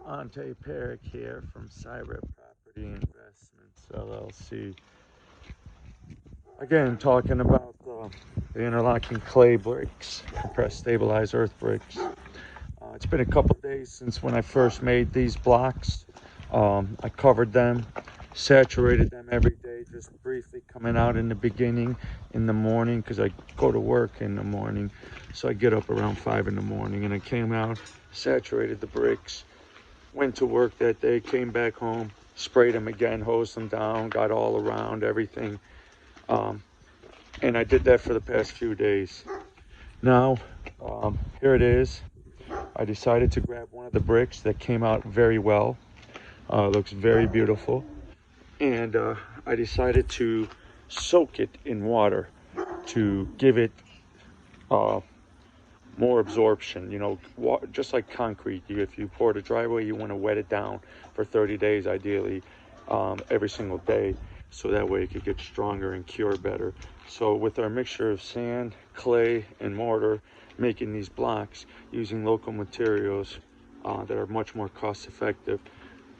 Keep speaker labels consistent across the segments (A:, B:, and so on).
A: Ante Peric here from CSEB Property Investments LLC. Again, talking about the interlocking clay bricks, compressed stabilized earth bricks. It's been a couple days since when I first made these blocks. I covered them, saturated them every day, just briefly coming out in the beginning in the morning because I go to work in the morning. So I get up around 5 in the morning and I came out, saturated the bricks, went to work that day, came back home, sprayed them again, hosed them down, got all around everything. And I did that for the past few days. Now, here it is. I decided to grab one of the bricks that came out very well. Looks very beautiful. And I decided to soak it in water to give it more absorption. You know, just like concrete, if you pour the driveway, you want to wet it down for 30 days ideally, every single day, so that way it could get stronger and cure better. So with our mixture of sand, clay, and mortar, making these blocks using local materials that are much more cost effective,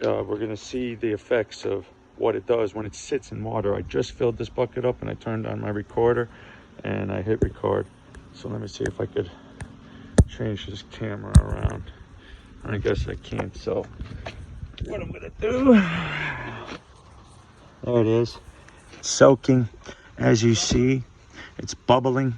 A: we're going to see the effects of what it does when it sits in water. I just filled this bucket up and I turned on my recorder and I hit record. So let me see if I could change this camera around. I guess I can't, so what I'm gonna do, there it is. It's soaking, as you see, it's bubbling.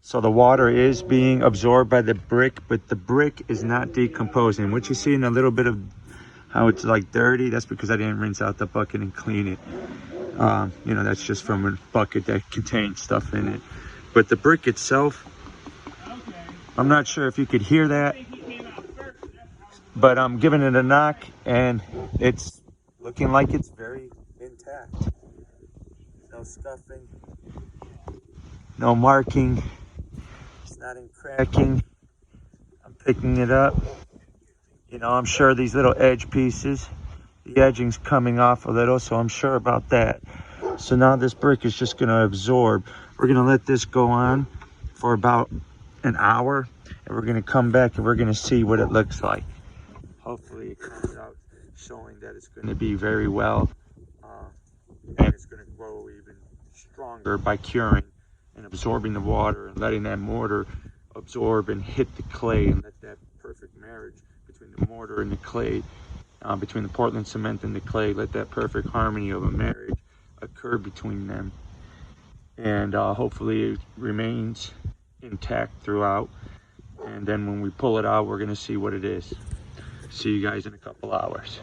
A: So the water is being absorbed by the brick, but the brick is not decomposing. What you see in a little bit of how it's like dirty, that's because I didn't rinse out the bucket and clean it. You know, that's just from a bucket that contains stuff in it. But the brick itself, I'm not sure if you could hear that, but I'm giving it a knock and it's looking like it's very intact. No scuffing, no marking, it's not in cracking. I'm picking it up. You know, I'm sure these little edge pieces, the edging's coming off a little, so I'm sure about that. So now this brick is just going to absorb. We're going to let this go on for about an hour, and we're going to come back and we're going to see what it looks like. Hopefully it comes out showing that it's going to be very well, and it's going to grow even stronger by curing and absorbing the water and letting that mortar absorb and hit the clay, and let that perfect marriage between the mortar and the clay, between the Portland cement and the clay, let that perfect harmony of a marriage occur between them. And hopefully it remains intact throughout. And then when we pull it out, we're going to see what it is. See you guys in a couple hours.